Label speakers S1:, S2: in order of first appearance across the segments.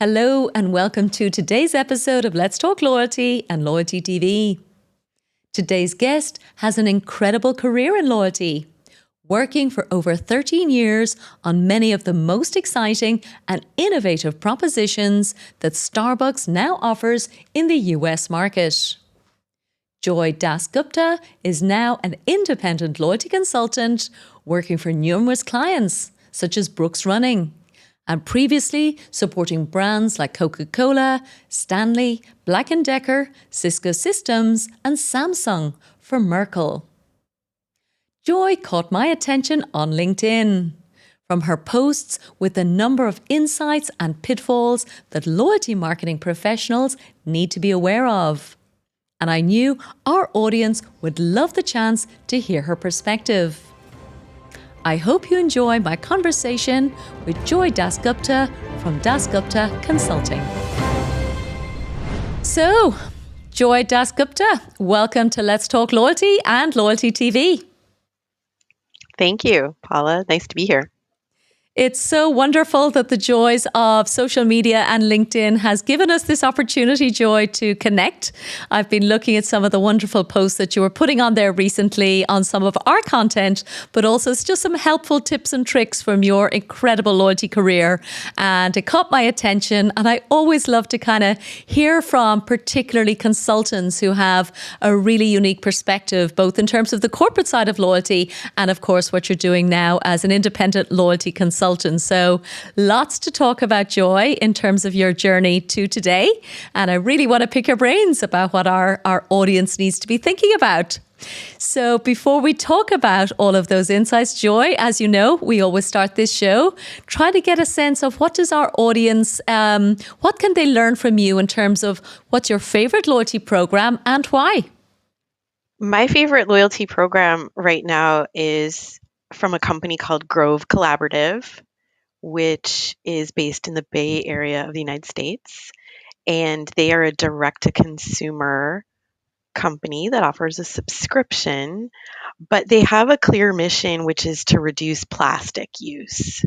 S1: Hello and welcome to today's episode of Let's Talk Loyalty and Loyalty TV. Today's guest has an incredible career in loyalty, working for over 13 years on many of the most exciting and innovative propositions that Starbucks now offers in the US market. Joy Das Gupta is now an independent loyalty consultant working for numerous clients, such as Brooks Running, and previously supporting brands like Coca Cola, Stanley, Black & Decker, Cisco Systems and Samsung for Merkle. Joy caught my attention on LinkedIn from her posts with a number of insights and pitfalls that loyalty marketing professionals need to be aware of. And I knew our audience would love the chance to hear her perspective. I hope you enjoy my conversation with Joy Das Gupta from Das Gupta Consulting. So, Joy Das Gupta, welcome to Let's Talk Loyalty and Loyalty TV.
S2: Thank you, Paula. Nice to be here.
S1: It's so wonderful that the joys of social media and LinkedIn has given us this opportunity, Joy, to connect. I've been looking at some of the wonderful posts that you were putting on there recently on some of our content, but also it's just some helpful tips and tricks from your incredible loyalty career. And it caught my attention. And I always love to kind of hear from particularly consultants who have a really unique perspective, both in terms of the corporate side of loyalty and, of course, what you're doing now as an independent loyalty consultant. So lots to talk about, Joy, in terms of your journey to today. And I really want to pick your brains about what our audience needs to be thinking about. So before we talk about all of those insights, Joy, as you know, we always start this show, try to get a sense of what does our audience, what can they learn from you in terms of what's your favorite loyalty program and why?
S2: My favorite loyalty program right now is from a company called Grove Collaborative, which is based in the Bay Area of the United States. And they are a direct-to-consumer company that offers a subscription, but they have a clear mission, which is to reduce plastic use.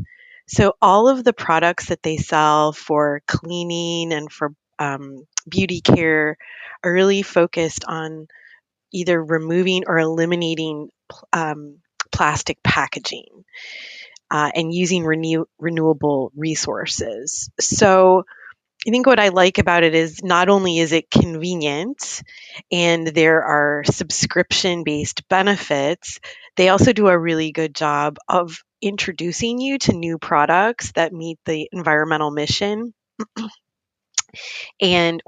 S2: So all of the products that they sell for cleaning and for beauty care are really focused on either removing or eliminating plastic packaging and using renewable resources. So I think what I like about it is not only is it convenient and there are subscription-based benefits, they also do a really good job of introducing you to new products that meet the environmental mission and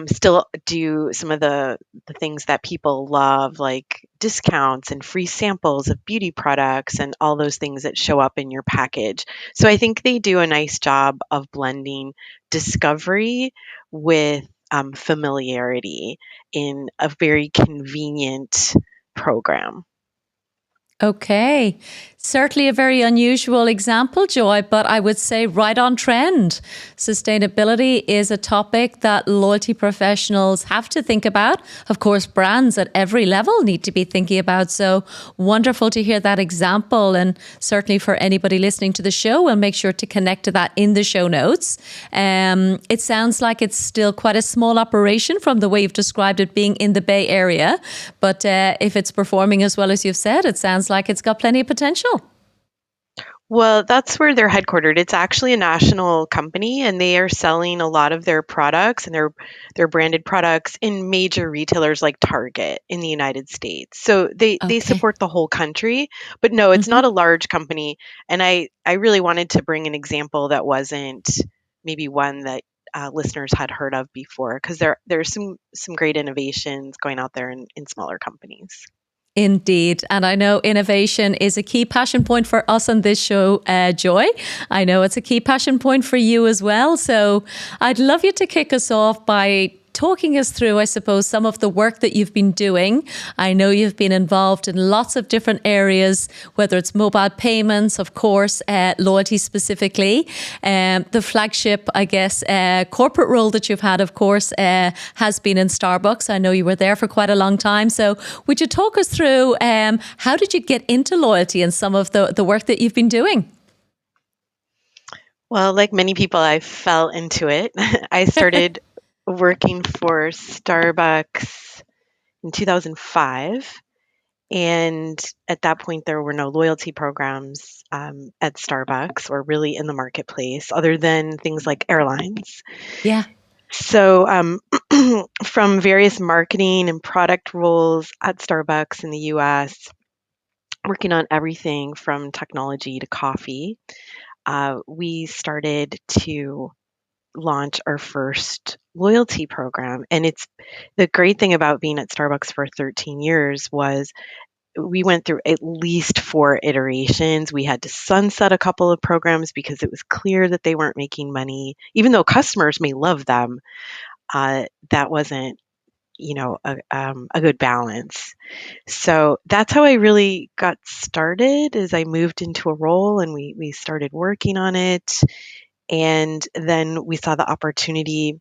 S2: still do some of the things that people love, like discounts and free samples of beauty products and all those things that show up in your package. So I think they do a nice job of blending discovery with familiarity in a very convenient program.
S1: Okay, certainly a very unusual example, Joy, but I would say right on trend. Sustainability is a topic that loyalty professionals have to think about. Of course, brands at every level need to be thinking about. So wonderful to hear that example. And certainly for anybody listening to the show, we'll make sure to connect to that in the show notes. It sounds like it's still quite a small operation from the way you've described it being in the Bay Area. But if it's performing as well as you've said, it sounds like it's got plenty of potential.
S2: Well, that's where they're headquartered. It's actually a national company, and they are selling a lot of their products and their branded products in major retailers like Target in the United States. So they support the whole country, but no, it's not a large company. And I really wanted to bring an example that wasn't maybe one that listeners had heard of before, because there's some great innovations going out there in smaller companies.
S1: Indeed. And I know innovation is a key passion point for us on this show, Joy. I know it's a key passion point for you as well. So I'd love you to kick us off by talking us through, I suppose, some of the work that you've been doing. I know you've been involved in lots of different areas, whether it's mobile payments, of course, loyalty specifically. The flagship, I guess, corporate role that you've had, of course, has been in Starbucks. I know you were there for quite a long time. So would you talk us through how did you get into loyalty and some of the work that you've been doing?
S2: Well, like many people, I fell into it. I started working for Starbucks in 2005. And at that point, there were no loyalty programs at Starbucks or really in the marketplace other than things like airlines.
S1: Yeah.
S2: So, from various marketing and product roles at Starbucks in the US, working on everything from technology to coffee, we started to launch our first loyalty program. And it's the great thing about being at Starbucks for 13 years was we went through at least 4 iterations. We had to sunset a couple of programs because it was clear that they weren't making money. Even though customers may love them, that wasn't, a good balance. So that's how I really got started. Is I moved into a role and we started working on it, and then we saw the opportunity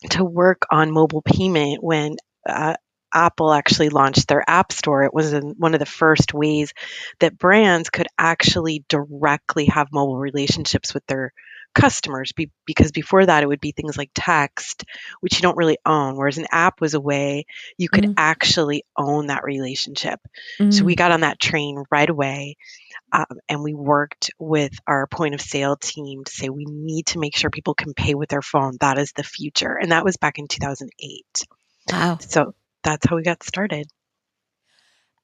S2: to work on mobile payment when uh, Apple actually launched their App Store. It was one of the first ways that brands could actually directly have mobile relationships with their customers because before that it would be things like text, which you don't really own, whereas an app was a way you could
S1: Mm,
S2: actually own that relationship. So we
S1: mm.
S2: got on that train right away, and we worked with our point of sale team to say we need to make sure people can pay with their phone. That is the future. And that was back in 2008.
S1: Wow.
S2: So that's how we got started.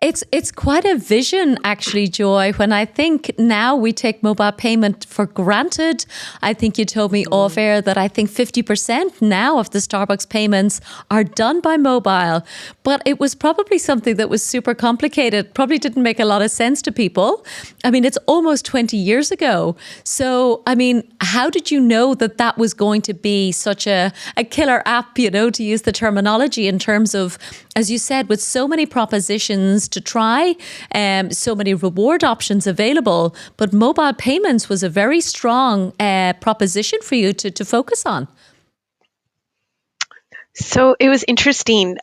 S1: It's quite a vision, actually, Joy. When I think now we take mobile payment for granted, I think you told me off
S2: Mm.
S1: air that I think 50% now of the Starbucks payments are done by mobile. But it was probably something that was super complicated, probably didn't make a lot of sense to people. I mean, it's almost 20 years ago. So, I mean, how did you know that that was going to be such a killer app, to use the terminology in terms of, as you said, with so many propositions to try, so many reward options available, but mobile payments was a very strong proposition for you to focus on.
S2: So it was interesting.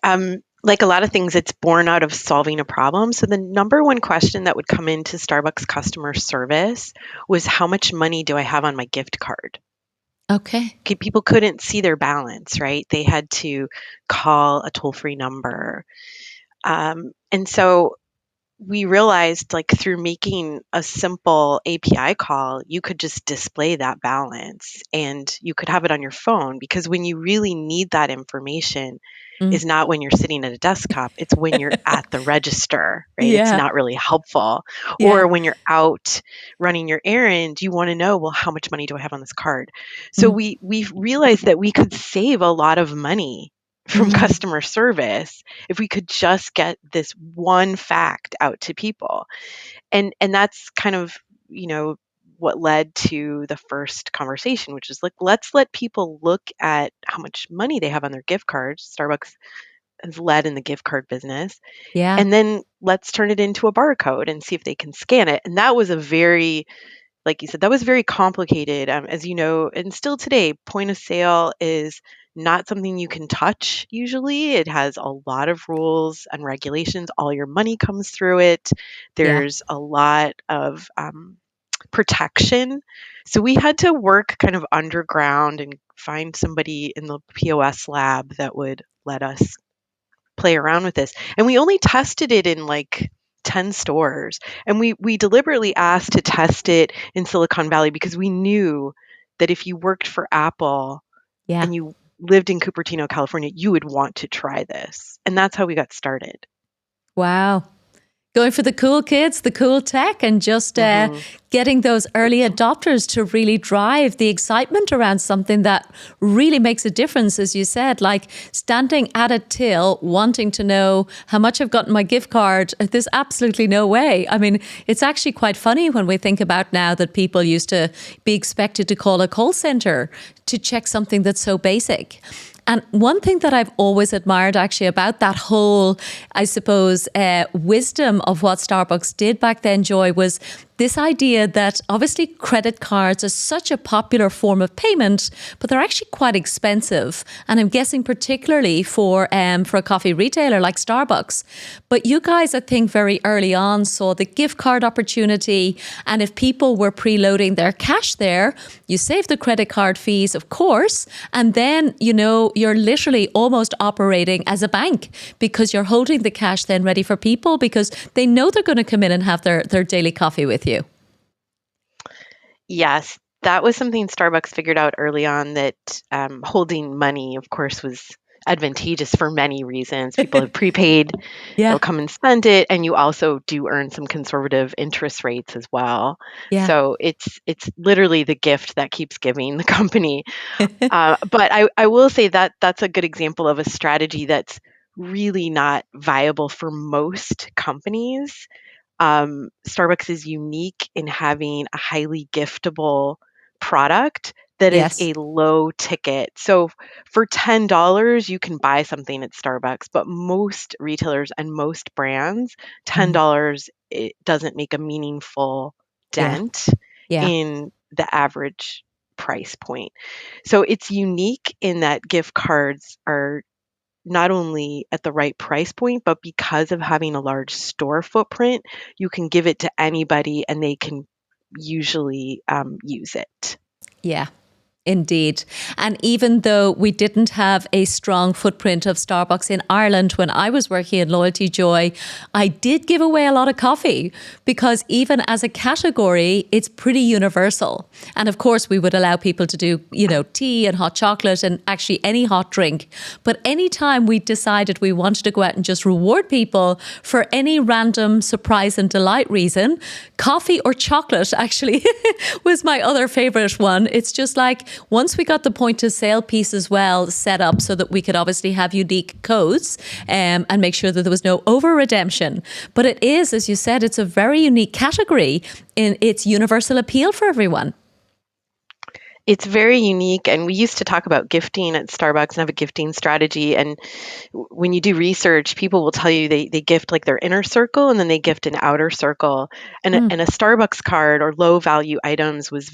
S2: Like a lot of things, it's born out of solving a problem. So the number one question that would come into Starbucks customer service was, how much money do I have on my gift card?
S1: Okay.
S2: People couldn't see their balance, right? They had to call a toll-free number. And so we realized, like, through making a simple API call, you could just display that balance and you could have it on your phone, because when you really need that information
S1: Mm.
S2: is not when you're sitting at a desktop, it's when you're at the register, right? It's
S1: Yeah.
S2: not really helpful.
S1: Yeah.
S2: Or when you're out running your errand, you want to know, well, how much money do I have on this card? So
S1: Mm.
S2: we realized that we could save a lot of money from
S1: Mm.
S2: customer service if we could just get this one fact out to people. And that's kind of, what led to the first conversation, which is like, let's let people look at how much money they have on their gift cards. Starbucks has led in the gift card business.
S1: Yeah.
S2: And then let's turn it into a barcode and see if they can scan it. And that was a very, like you said, that was very complicated. As you know, and still today, point of sale is not something you can touch usually. It has a lot of rules and regulations. All your money comes through it.
S1: Yeah.
S2: There's a lot of protection. So we had to work kind of underground and find somebody in the POS lab that would let us play around with this. And we only tested it in like 10 stores. And we deliberately asked to test it in Silicon Valley because we knew that if you worked for Apple
S1: Yeah.
S2: and you lived in Cupertino, California, you would want to try this. And that's how we got started.
S1: Wow. Going for the cool kids, the cool tech, and just
S2: Hmm.
S1: getting those early adopters to really drive the excitement around something that really makes a difference, as you said, like standing at a till, wanting to know how much I've got in my gift card. There's absolutely no way. I mean, it's actually quite funny when we think about now that people used to be expected to call a call center to check something that's so basic. And one thing that I've always admired actually about that whole, I suppose, wisdom of what Starbucks did back then, Joy, was this idea that obviously credit cards are such a popular form of payment, but they're actually quite expensive. And I'm guessing particularly for a coffee retailer like Starbucks. But you guys, I think, very early on saw the gift card opportunity. And if people were preloading their cash there, you save the credit card fees, of course. And then, you're literally almost operating as a bank because you're holding the cash then ready for people because they know they're going to come in and have their daily coffee with you.
S2: Yes, that was something Starbucks figured out early on, that holding money, of course, was advantageous for many reasons. People have prepaid,
S1: Yeah.
S2: they'll come and spend it, and you also do earn some conservative interest rates as well.
S1: Yeah.
S2: So it's literally the gift that keeps giving the company. But I will say that that's a good example of a strategy that's really not viable for most companies. Starbucks is unique in having a highly giftable product that is
S1: Yes.
S2: a low ticket. So for $10, you can buy something at Starbucks, but most retailers and most brands,
S1: Mm.
S2: $10, it doesn't make a meaningful
S1: Yeah.
S2: dent
S1: Yeah.
S2: in the average price point. So it's unique in that gift cards are not only at the right price point, but because of having a large store footprint, you can give it to anybody and they can usually use it.
S1: Yeah. Indeed. And even though we didn't have a strong footprint of Starbucks in Ireland when I was working in Loyalty Joy, I did give away a lot of coffee because even as a category, it's pretty universal. And of course, we would allow people to do, tea and hot chocolate and actually any hot drink. But anytime we decided we wanted to go out and just reward people for any random surprise and delight reason, coffee or chocolate actually was my other favorite one. It's just like, once we got the point of sale piece as well set up so that we could obviously have unique codes and make sure that there was no over redemption. But it is, as you said, it's a very unique category in its universal appeal for everyone.
S2: It's very unique. And we used to talk about gifting at Starbucks and have a gifting strategy. And when you do research, people will tell you they gift like their inner circle and then they gift an outer circle. And a Starbucks card or low value items was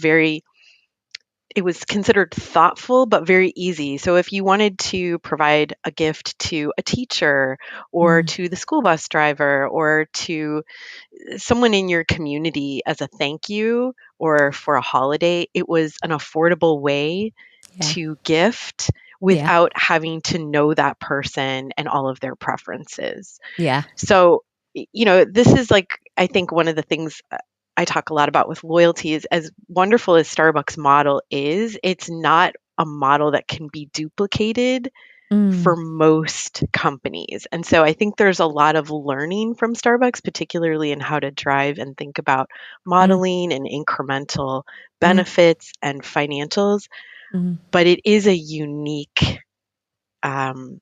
S2: it was considered thoughtful but very easy. So if you wanted to provide a gift to a teacher or
S1: Mm.
S2: to the school bus driver or to someone in your community as a thank you or for a holiday, it was an affordable way
S1: Yeah.
S2: to gift
S1: Yeah.
S2: without having to know that person and all of their preferences.
S1: Yeah.
S2: So, this is like, I think one of the things I talk a lot about with loyalty is, as wonderful as Starbucks model is, it's not a model that can be duplicated for
S1: Mm.
S2: most companies. And so I think there's a lot of learning from Starbucks, particularly in how to drive and think about
S1: Mm.
S2: modeling and incremental
S1: Mm.
S2: benefits and financials.
S1: Mm.
S2: But it is a unique, um,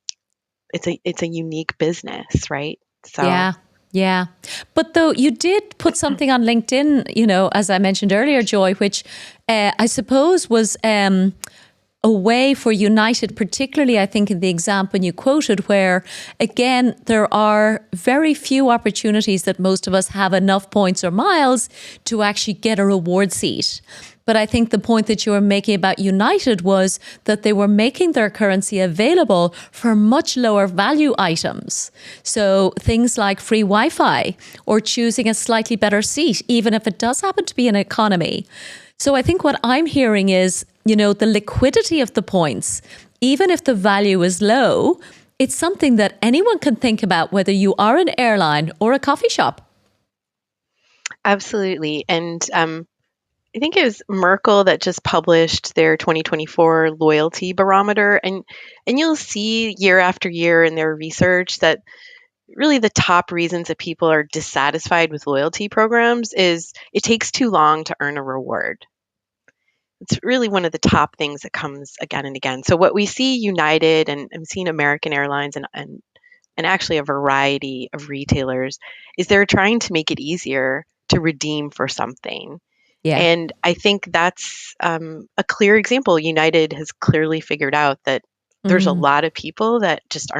S2: it's a unique business, right? So
S1: Yeah. Yeah. But though you did put something on LinkedIn, as I mentioned earlier, Joy, which I suppose was a way for United, particularly I think in the example you quoted, where again, there are very few opportunities that most of us have enough points or miles to actually get a reward seat. But I think the point that you were making about United was that they were making their currency available for much lower value items. So things like free Wi-Fi or choosing a slightly better seat, even if it does happen to be an economy. So I think what I'm hearing is, the liquidity of the points, even if the value is low, it's something that anyone can think about, whether you are an airline or a coffee shop.
S2: absolutely. And I think it was Merkle that just published their 2024 loyalty barometer, and you'll see year after year in their research that really the top reasons that people are dissatisfied with loyalty programs is it takes too long to earn a reward. It's really one of the top things that comes again and again. So what we see United and I'm seeing American Airlines and actually a variety of retailers is they're trying to make it easier to redeem for something.
S1: Yeah.
S2: And I think that's a clear example. United has clearly figured out that there's a
S1: Mm.
S2: lot of people that just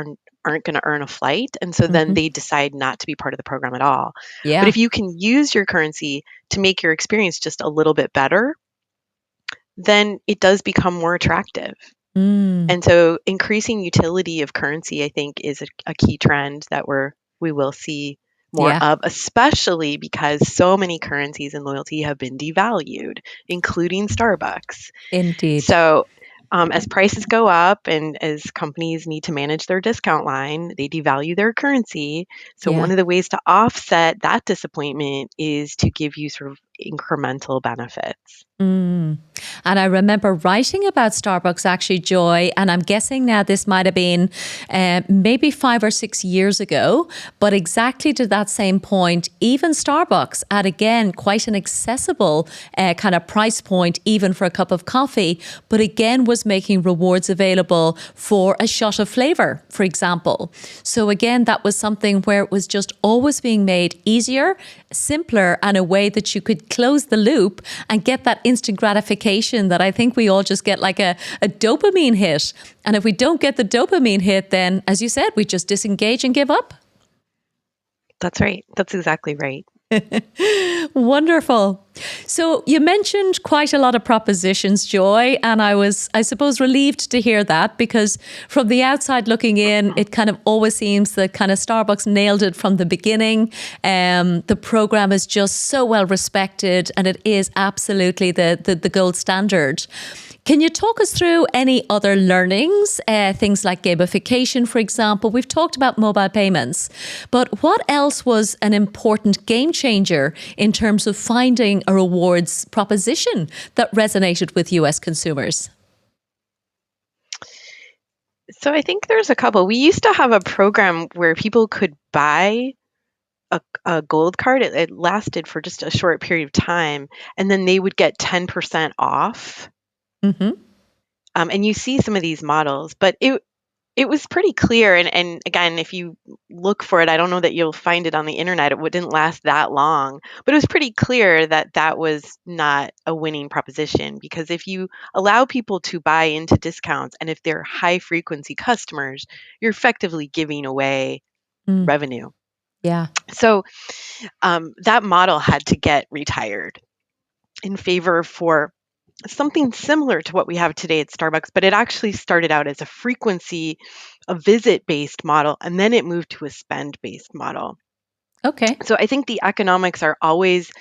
S2: aren't going to earn a flight. And so then
S1: Hmm.
S2: they decide not to be part of the program at all. But
S1: Yeah.
S2: if you can use your currency to make your experience just a little bit better, then it does become more attractive.
S1: Mm.
S2: And so increasing utility of currency, I think, is a key trend that we will see more
S1: Yeah.
S2: of, especially because so many currencies and loyalty have been devalued, including Starbucks.
S1: Indeed.
S2: So as prices go up and as companies need to manage their discount line, they devalue their currency. So
S1: Yeah.
S2: one of the ways to offset that disappointment is to give you sort of incremental benefits.
S1: Mm. And I remember writing about Starbucks actually, Joy, and I'm guessing now this might have been maybe 5 or 6 years ago, but exactly to that same point, even Starbucks at again quite an accessible kind of price point, even for a cup of coffee, but again was making rewards available for a shot of flavor, for example. So again, that was something where it was just always being made easier, simpler, and a way that you could close the loop and get that instant gratification that I think we all just get like a dopamine hit. And if we don't get the dopamine hit, then, as you said, we just disengage and give up.
S2: That's right. That's exactly right.
S1: Wonderful. So you mentioned quite a lot of propositions, Joy, and I suppose, relieved to hear that, because from the outside looking in, it kind of always seems that kind of Starbucks nailed it from the beginning. The program is just so well respected, and it is absolutely the gold standard. Can you talk us through any other learnings, things like gamification, for example? We've talked about mobile payments, but what else was an important game changer in terms of finding a rewards proposition that resonated with US consumers?
S2: So I think there's a couple. We used to have a program where people could buy a gold card. It lasted for just a short period of time, and then they would get 10% off.
S1: Mm-hmm.
S2: And you see some of these models, but it was pretty clear. And again, if you look for it, I don't know that you'll find it on the internet. Didn't last that long, but it was pretty clear that that was not a winning proposition, because if you allow people to buy into discounts and if they're high frequency customers, you're effectively giving away
S1: Mm.
S2: revenue.
S1: Yeah.
S2: So that model had to get retired in favor for something similar to what we have today at Starbucks, but it actually started out as a visit based model, and then it moved to a spend based model.
S1: Okay.
S2: So I think the economics are always,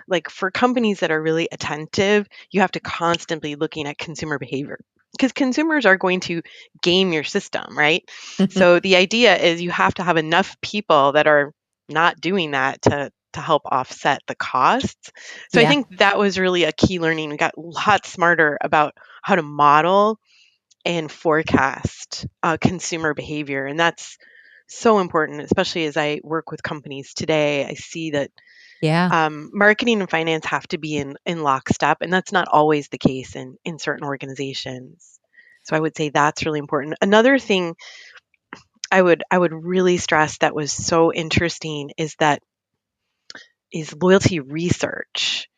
S2: like, for companies that are really attentive, you have to constantly looking at consumer behavior, because consumers are going to game your system, right? So the idea is you have to have enough people that are not doing that to help offset the costs. So I
S1: Yeah.
S2: think that was really a key learning. We got a lot smarter about how to model and forecast consumer behavior, and that's so important, especially as I work with companies today. I see that
S1: Yeah.
S2: marketing and finance have to be in lockstep, and that's not always the case in certain organizations. So I would say that's really important. Another thing I would really stress that was so interesting is loyalty research.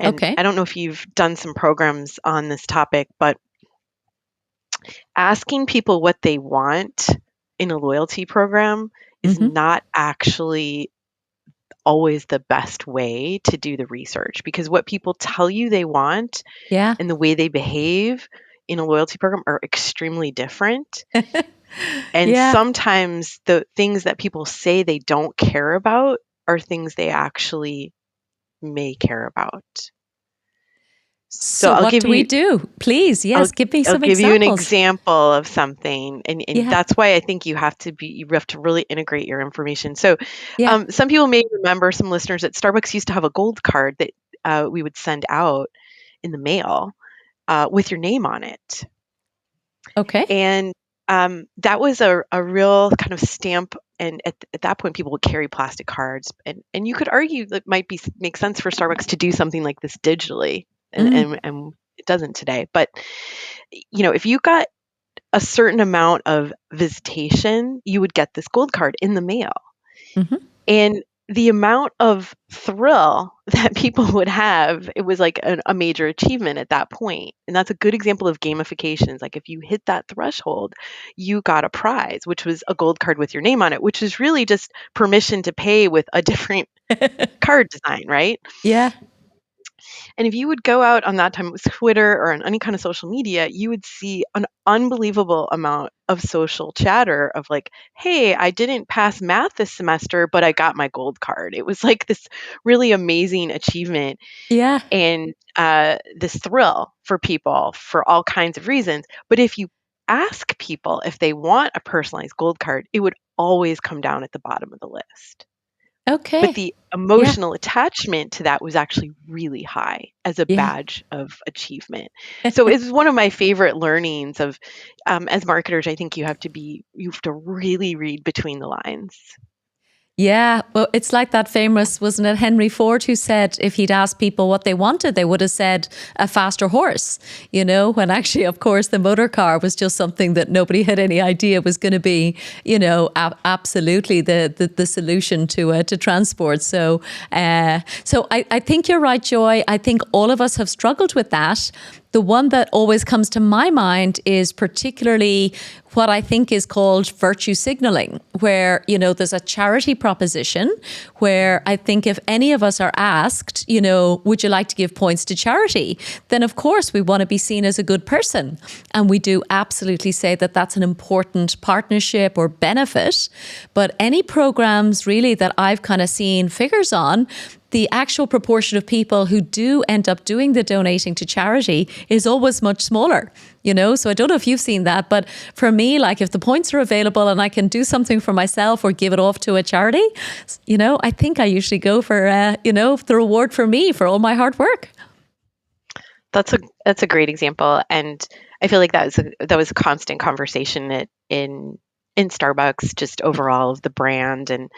S2: And
S1: Okay.
S2: I don't know if you've done some programs on this topic, but asking people what they want in a loyalty program is
S1: Mm-hmm.
S2: not actually always the best way to do the research, because what people tell you they want
S1: Yeah.
S2: and the way they behave in a loyalty program are extremely different. And
S1: Yeah.
S2: sometimes the things that people say they don't care about are things they actually may care about. So
S1: So what do we do? Please,
S2: I'll
S1: yes, give me
S2: I'll
S1: some
S2: give you an
S1: examples.
S2: example of something, and
S1: Yeah.
S2: that's why I think you have to really integrate your information. So,
S1: Yeah.
S2: some people may remember, some listeners, that Starbucks used to have a gold card that we would send out in the mail with your name on it,
S1: Okay.
S2: and that was a real kind of stamp. And at that point, people would carry plastic cards, and you could argue that might be make sense for Starbucks to do something like this digitally,
S1: Mm.
S2: and it doesn't today. But if you got a certain amount of visitation, you would get this gold card in the mail.
S1: Mm-hmm.
S2: And the amount of thrill that people would have, it was like a major achievement at that point. And that's a good example of gamifications. Like if you hit that threshold, you got a prize, which was a gold card with your name on it, which is really just permission to pay with a different card design, right?
S1: Yeah.
S2: And if you would go out on that time, it was Twitter or on any kind of social media, you would see an unbelievable amount of social chatter of like, hey, I didn't pass math this semester, but I got my gold card. It was like this really amazing achievement
S1: Yeah.
S2: and this thrill for people for all kinds of reasons. But if you ask people if they want a personalized gold card, it would always come down at the bottom of the list. But
S1: Okay.
S2: the
S1: Yeah.
S2: emotional attachment to that was actually really high as a
S1: Yeah.
S2: badge of achievement. So it's one of my favorite learnings of, as marketers, I think you have to really read between the lines.
S1: Yeah, well, it's like that famous, wasn't it, Henry Ford, who said if he'd asked people what they wanted, they would have said a faster horse, when actually, of course, the motor car was just something that nobody had any idea was going to be, absolutely the solution to transport. So I think you're right, Joy. I think all of us have struggled with that. The one that always comes to my mind is particularly what I think is called virtue signaling, where, there's a charity proposition where I think if any of us are asked, would you like to give points to charity? Then of course we want to be seen as a good person. And we do absolutely say that that's an important partnership or benefit. But any programs really that I've kind of seen figures on, the actual proportion of people who do end up doing the donating to charity is always much smaller, So I don't know if you've seen that, but for me, like if the points are available and I can do something for myself or give it off to a charity, I think I usually go for, the reward for me for all my hard work.
S2: That's a great example, and I feel like that was a constant conversation in Starbucks, just overall of the brand and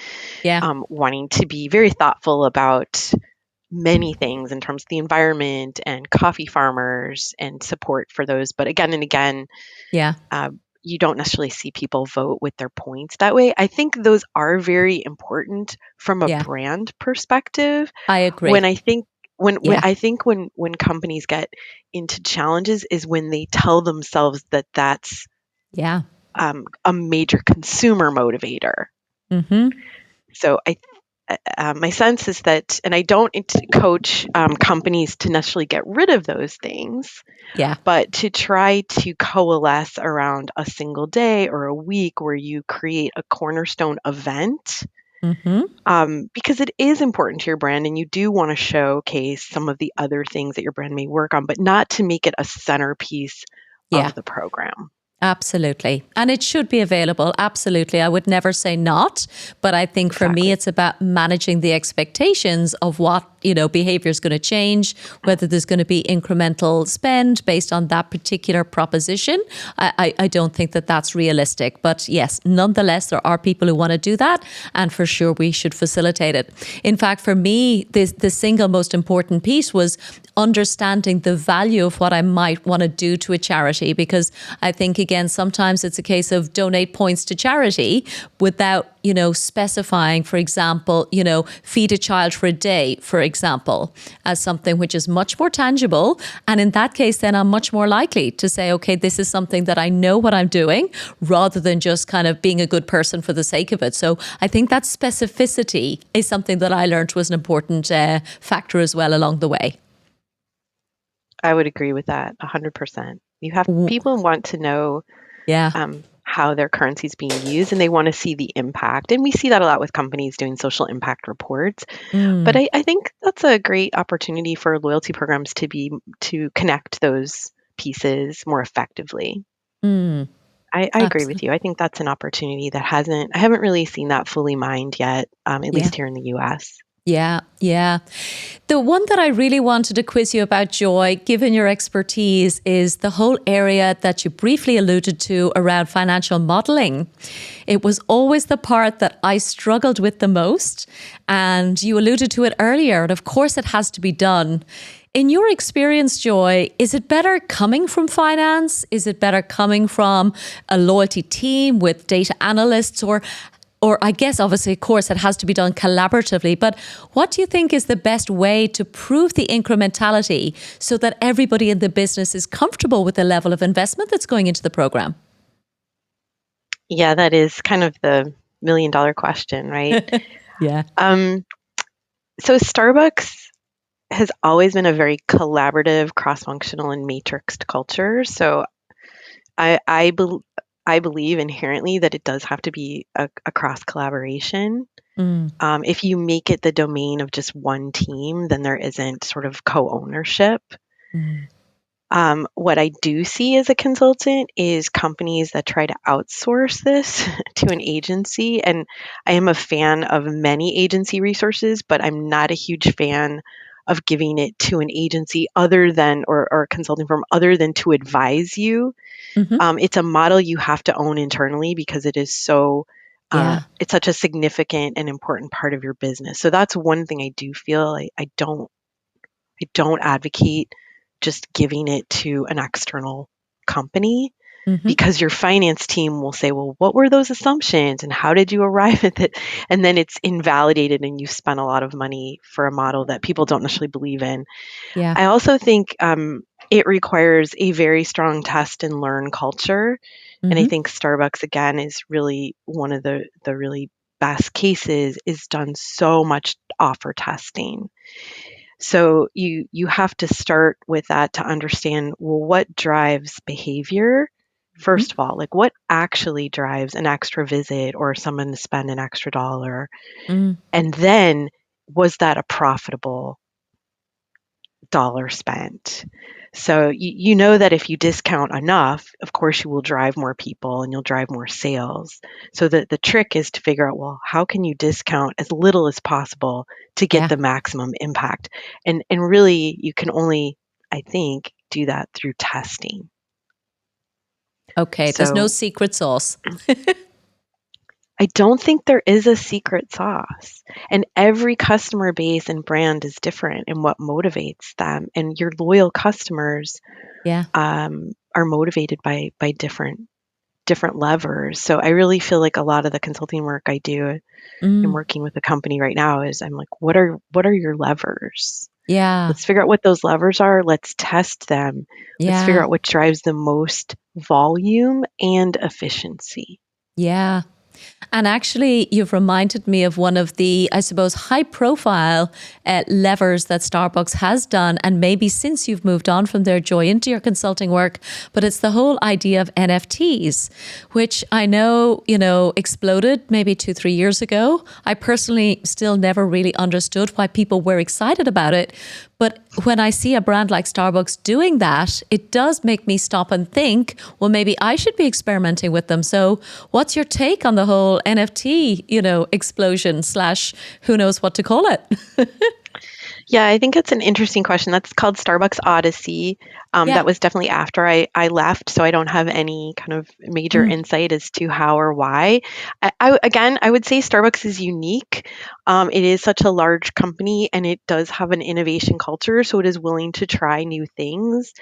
S1: Yeah.
S2: wanting to be very thoughtful about many things in terms of the environment and coffee farmers and support for those. But again and again,
S1: Yeah.
S2: you don't necessarily see people vote with their points that way. I think those are very important from a
S1: Yeah.
S2: brand perspective.
S1: I
S2: When
S1: agree.
S2: I think when
S1: Yeah.
S2: I think when companies get into challenges is when they tell themselves that that's
S1: Yeah.
S2: a major consumer motivator.
S1: Mm-hmm.
S2: So my sense is that, and I don't coach companies to necessarily get rid of those things,
S1: Yeah.
S2: but to try to coalesce around a single day or a week where you create a cornerstone event,
S1: Mm-hmm.
S2: because it is important to your brand and you do want to showcase some of the other things that your brand may work on, but not to make it a centerpiece
S1: Yeah.
S2: of the program.
S1: Absolutely. And it should be available. Absolutely. I would never say not. But I think for me,
S2: Exactly.
S1: it's about managing the expectations of what, behavior is going to change, whether there's going to be incremental spend based on that particular proposition. I don't think that that's realistic. But yes, nonetheless, there are people who want to do that. And for sure, we should facilitate it. In fact, for me, the single most important piece was understanding the value of what I might want to do to a charity, because I think, again, sometimes it's a case of donate points to charity without, specifying, for example, feed a child for a day, for example, as something which is much more tangible. And in that case, then I'm much more likely to say, okay, this is something that I know what I'm doing, rather than just kind of being a good person for the sake of it. So I think that specificity is something that I learned was an important factor as well along the way.
S2: I would agree with that 100%. People want to know
S1: Yeah.
S2: how their currency is being used and they want to see the impact. And we see that a lot with companies doing social impact reports. But I think that's a great opportunity for loyalty programs to connect those pieces more effectively. I agree with
S1: Absolutely.
S2: you. I think that's an opportunity that I haven't really seen that fully mined yet, at
S1: Yeah.
S2: least here in the US.
S1: Yeah, yeah. The one that I really wanted to quiz you about, Joy, given your expertise, is the whole area that you briefly alluded to around financial modeling. It was always the part that I struggled with the most, and you alluded to it earlier, and of course it has to be done. In your experience, Joy, is it better coming from finance? Is it better coming from a loyalty team with data analysts? Or or I guess obviously, of course, it has to be done collaboratively, but what do you think is the best way to prove the incrementality so that everybody in the business is comfortable with the level of investment that's going into the program?
S2: Yeah, that is kind of the million-dollar question, right?
S1: Yeah.
S2: Um, so Starbucks has always been a very collaborative, cross-functional, and matrixed culture. So I I, bel I believe inherently that it does have to be a cross collaboration.
S1: Mm,
S2: If you make it the domain of just one team, then there isn't sort of co-ownership.
S1: mm,
S2: What I do see as a consultant is companies that try to outsource this to an agency. And I am a fan of many agency resources, but I'm not a huge fan of giving it to an agency other than, or a consulting firm other than to advise you.
S1: hmm.
S2: It's a model you have to own internally because it is so,
S1: Yeah.
S2: it's such a significant and important part of your business. So that's one thing I do feel I don't advocate just giving it to an external company
S1: Hmm.
S2: because your finance team will say, well, what were those assumptions and how did you arrive at it? And then it's invalidated and you spent a lot of money for a model that people don't necessarily believe in.
S1: Yeah.
S2: I also think it requires a very strong test and learn culture. And I
S1: Hmm.
S2: think Starbucks, again, is really one of the really best cases, is done so much offer testing. So you have to start with that to understand, well, what drives behavior? First of all, like what actually drives an extra visit or someone to spend an extra dollar?
S1: Mm.
S2: And then was that a profitable dollar spent? So you know that if you discount enough, of course you will drive more people and you'll drive more sales. So the trick is to figure out, well, how can you discount as little as possible to get
S1: Yeah.
S2: the maximum impact? And really you can only, I think, do that through testing.
S1: Okay. There's no
S2: So
S1: secret sauce.
S2: I don't think there is a secret sauce. And every customer base and brand is different in what motivates them. And your loyal customers
S1: Yeah.
S2: are motivated by different levers. So I really feel like a lot of the consulting work I do in
S1: Mm.
S2: working with a company right now is I'm like, what are your levers?
S1: Yeah.
S2: Let's figure out what those levers are. Let's test them. Let's figure
S1: Yeah.
S2: out what drives the most volume and efficiency.
S1: Yeah. And actually, you've reminded me of one of the, I suppose, high profile levers that Starbucks has done. And maybe since you've moved on from their Joy into your consulting work, but it's the whole idea of NFTs, which I know, exploded maybe 2, 3 years ago. I personally still never really understood why people were excited about it. But when I see a brand like Starbucks doing that, it does make me stop and think, well, maybe I should be experimenting with them. So what's your take on the whole NFT, explosion slash who knows what to call it?
S2: Yeah, I think it's an interesting question. That's called Starbucks Odyssey.
S1: Yeah.
S2: That was definitely after I left, so I don't have any kind of major
S1: Mm,
S2: insight as to how or why. Again, I would say Starbucks is unique. It is such a large company, and it does have an innovation culture, so it is willing to try new things.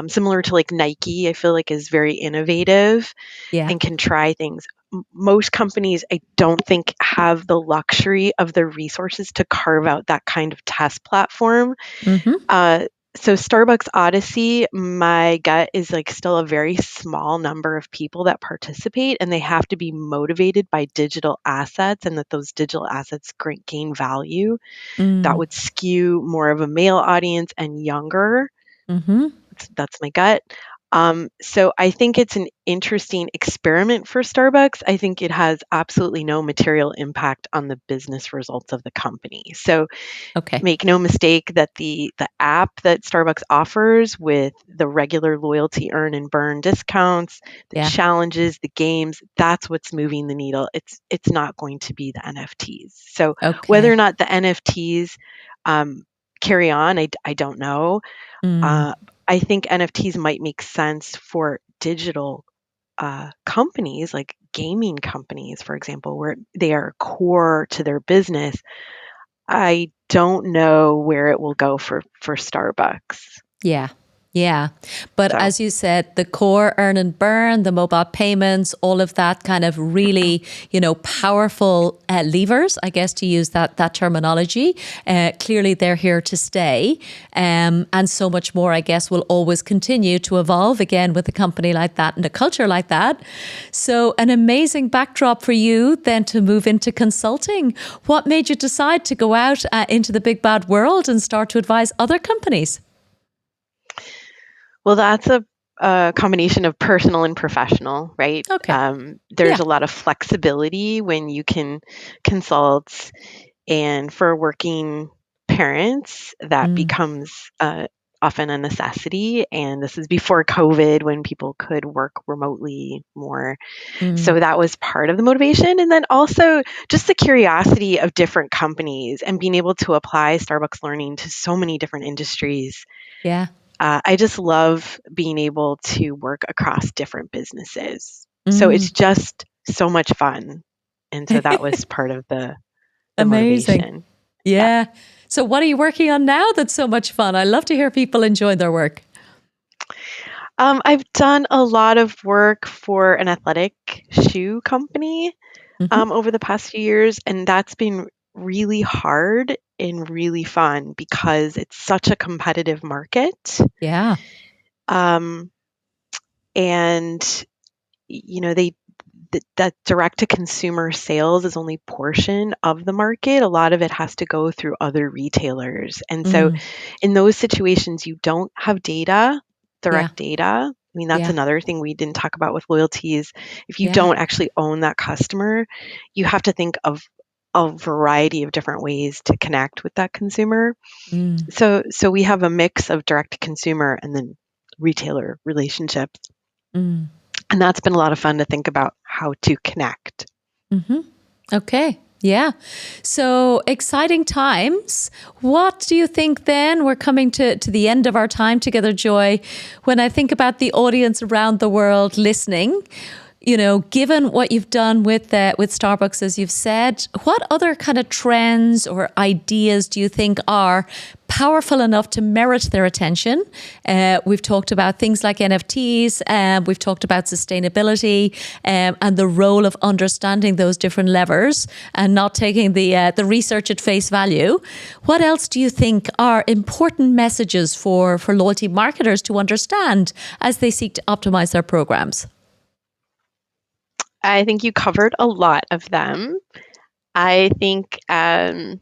S2: Similar to like Nike, I feel like is very innovative
S1: yeah.
S2: and can try things. Most companies, I don't think, have the luxury of the resources to carve out that kind of test platform.
S1: Hmm.
S2: Uh, so Starbucks Odyssey, my gut is like still a very small number of people that participate, and they have to be motivated by digital assets, and that those digital assets gain value. That
S1: Mm,
S2: would skew more of a male audience and younger.
S1: hmm.
S2: That's my gut. So I think it's an interesting experiment for Starbucks. I think it has absolutely no material impact on the business results of the company. So
S1: Okay.
S2: make no mistake that the app that Starbucks offers with the regular loyalty earn and burn discounts, the
S1: Yeah.
S2: challenges, the games, that's what's moving the needle. It's not going to be the NFTs. So whether or
S1: Okay.
S2: not the NFTs um, carry on, I don't know.
S1: Mm,
S2: Uh, I think NFTs might make sense for digital companies like gaming companies, for example, where they are core to their business. I don't know where it will go for Starbucks.
S1: yeah. Yeah. But
S2: So,
S1: as you said, the core earn and burn, the mobile payments, all of that kind of really, powerful levers, I guess, to use that terminology. Clearly, they're here to stay. And so much more, I guess, will always continue to evolve again with a company like that and a culture like that. So, an amazing backdrop for you then to move into consulting. What made you decide to go out into the big bad world and start to advise other companies?
S2: well, that's a combination of personal and professional, right?
S1: Okay.
S2: There's
S1: Yeah.
S2: a lot of flexibility when you can consult, and for working parents, that
S1: Mm,
S2: becomes often a necessity. And this is before COVID when people could work remotely more.
S1: mm,
S2: So that was part of the motivation. And then also just the curiosity of different companies and being able to apply Starbucks learning to so many different industries.
S1: yeah.
S2: I just love being able to work across different businesses. So
S1: Mm.
S2: it's just so much fun. And so that was part of the
S1: Amazing.
S2: motivation. Yeah.
S1: Yeah. So, what are you working on now that's so much fun? I love to hear people enjoy their work.
S2: I've done a lot of work for an athletic shoe company
S1: Hmm.
S2: over the past few years, and that's been really hard and really fun because it's such a competitive market.
S1: Yeah.
S2: Um, and they that direct to consumer sales is only portion of the market. A lot of it has to go through other retailers. And so
S1: Mm.
S2: in those situations you don't have data,
S1: Yeah.
S2: direct data. I mean, that's
S1: Yeah.
S2: another thing we didn't talk about with loyalty is if you
S1: Yeah.
S2: don't actually own that customer, you have to think of a variety of different ways to connect with that consumer.
S1: Mm.
S2: So we have a mix of direct to consumer and then retailer relationships.
S1: Mm.
S2: And that's been a lot of fun to think about how to connect.
S1: Hmm. Okay. Yeah. So exciting times. What do you think then? We're coming to the end of our time together, Joy. When I think about the audience around the world listening, given what you've done with Starbucks, as you've said, what other kind of trends or ideas do you think are powerful enough to merit their attention? We've talked about things like NFTs, we've talked about sustainability, and the role of understanding those different levers and not taking the research at face value. What else do you think are important messages for loyalty marketers to understand as they seek to optimize their programs?
S2: I think you covered a lot of them. I think I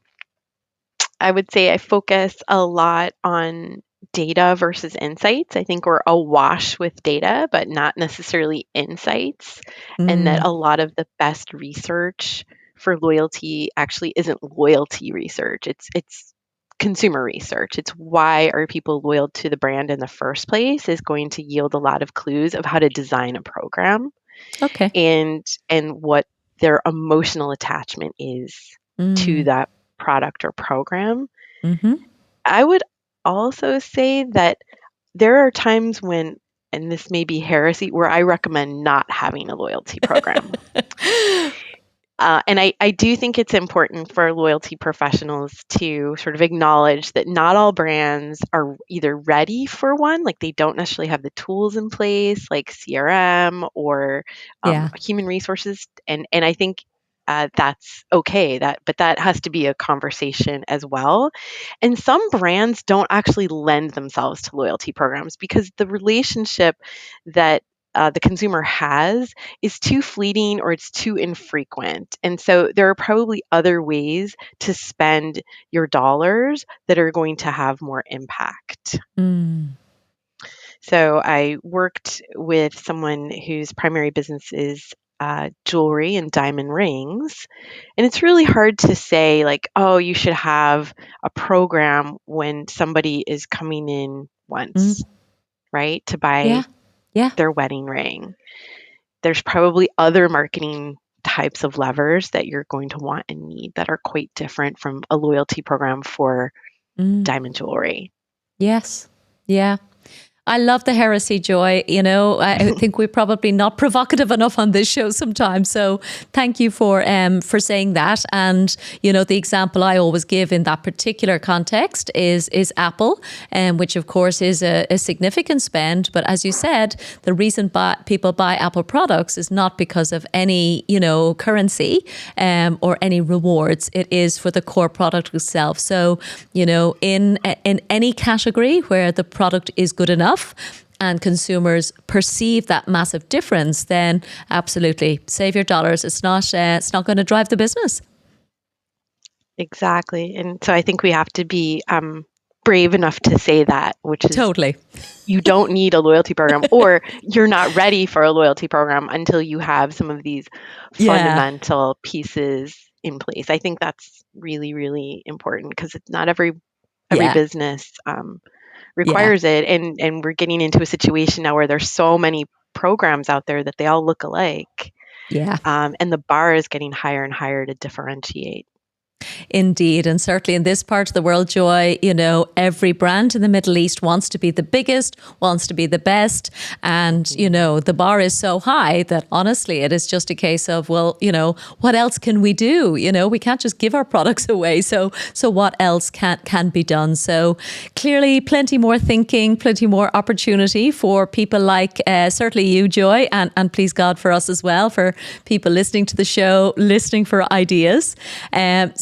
S2: would say I focus a lot on data versus insights. I think we're awash with data, but not necessarily insights. And that
S1: Mm,
S2: a lot of the best research for loyalty actually isn't loyalty research. It's consumer research. It's why are people loyal to the brand in the first place is going to yield a lot of clues of how to design a program
S1: okay.
S2: and what their emotional attachment is to
S1: Mm,
S2: that product or program.
S1: mm-hmm.
S2: I would also say that there are times when, and this may be heresy, where I recommend not having a loyalty program. And I do think it's important for loyalty professionals to sort of acknowledge that not all brands are either ready for one, like they don't necessarily have the tools in place, like CRM or
S1: Yeah.
S2: human resources, and I think that's okay. But that has to be a conversation as well. And some brands don't actually lend themselves to loyalty programs because the relationship that the consumer has is too fleeting or it's too infrequent. And so there are probably other ways to spend your dollars that are going to have more impact.
S1: Mm,
S2: So I worked with someone whose primary business is jewelry and diamond rings. And it's really hard to say, like, oh, you should have a program when somebody is coming in once,
S1: mm,
S2: right, to
S1: yeah.
S2: buy
S1: Yeah.
S2: their wedding ring. There's probably other marketing types of levers that you're going to want and need that are quite different from a loyalty program for
S1: Mm,
S2: diamond jewelry.
S1: yes. Yeah. I love the heresy, Joy. I think we're probably not provocative enough on this show sometimes. So thank you for saying that. And, the example I always give in that particular context is Apple, which of course is a significant spend. But as you said, the reason people buy Apple products is not because of any, currency or any rewards. It is for the core product itself. So, in any category where the product is good enough, and consumers perceive that massive difference, then absolutely save your dollars. It's not going to drive the business.
S2: Exactly. And so I think we have to be brave enough to say that, which is
S1: totally.
S2: You don't need a loyalty program, or you're not ready for a loyalty program until you have some of these fundamental pieces in place. I think that's really, really important, because it's not every business requires it, and we're getting into a situation now where there's so many programs out there that they all look alike. And the bar is getting higher and higher to differentiate.
S1: Indeed. And certainly in this part of the world, Joy, every brand in the Middle East wants to be the biggest, wants to be the best. And, the bar is so high that honestly, it is just a case of, well, what else can we do? We can't just give our products away. So what else can be done? So clearly plenty more thinking, plenty more opportunity for people like certainly you, Joy, and please God for us as well, for people listening to the show, listening for ideas.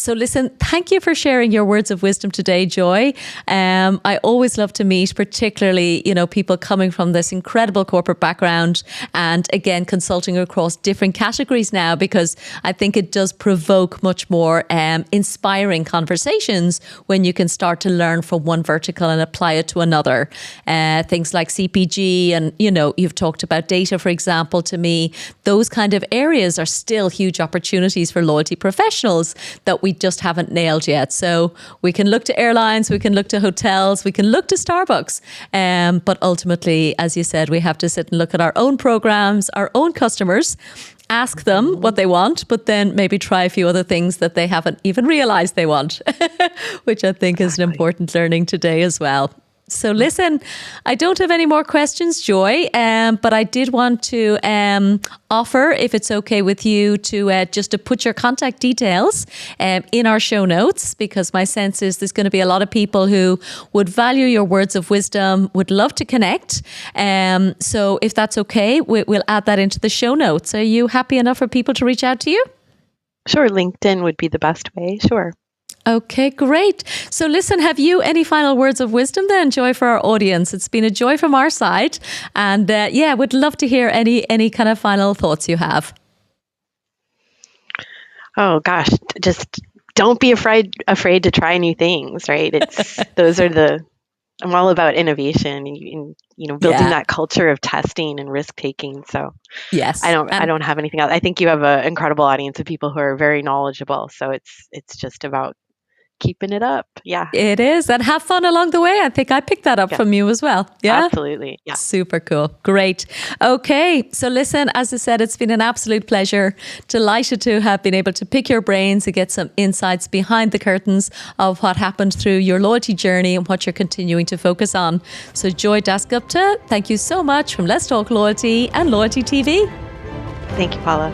S1: So listen, thank you for sharing your words of wisdom today, Joy. I always love to meet, particularly, people coming from this incredible corporate background and again, consulting across different categories now, because I think it does provoke much more inspiring conversations when you can start to learn from one vertical and apply it to another. Things like CPG and, you've talked about data, for example. To me, those kind of areas are still huge opportunities for loyalty professionals that we just haven't nailed yet. So we can look to airlines, we can look to hotels, we can look to Starbucks. But ultimately, as you said, we have to sit and look at our own programs, our own customers, ask them what they want, but then maybe try a few other things that they haven't even realized they want, which I think is an important learning today as well. So listen, I don't have any more questions, Joy, but I did want to offer, if it's okay with you, to just to put your contact details in our show notes, because my sense is there's going to be a lot of people who would value your words of wisdom, would love to connect. So if that's okay, we'll add that into the show notes. Are you happy enough for people to reach out to you?
S2: Sure, LinkedIn would be the best way. Sure.
S1: Okay, great. So listen, have you any final words of wisdom then, Joy, for our audience? It's been a joy from our side. And would love to hear any kind of final thoughts you have.
S2: Oh gosh, just don't be afraid to try new things, right? I'm all about innovation and building that culture of testing and risk taking. So
S1: yes,
S2: I don't have anything else. I think you have an incredible audience of people who are very knowledgeable. So it's just about keeping it up. Yeah.
S1: It is. And have fun along the way. I think I picked that up from you as well. Yeah.
S2: Absolutely. Yeah.
S1: Super cool. Great. Okay. So listen, as I said, it's been an absolute pleasure. Delighted to have been able to pick your brains and get some insights behind the curtains of what happened through your loyalty journey and what you're continuing to focus on. So Joy Das Gupta, thank you so much from Let's Talk Loyalty and Loyalty TV.
S2: Thank you, Paula.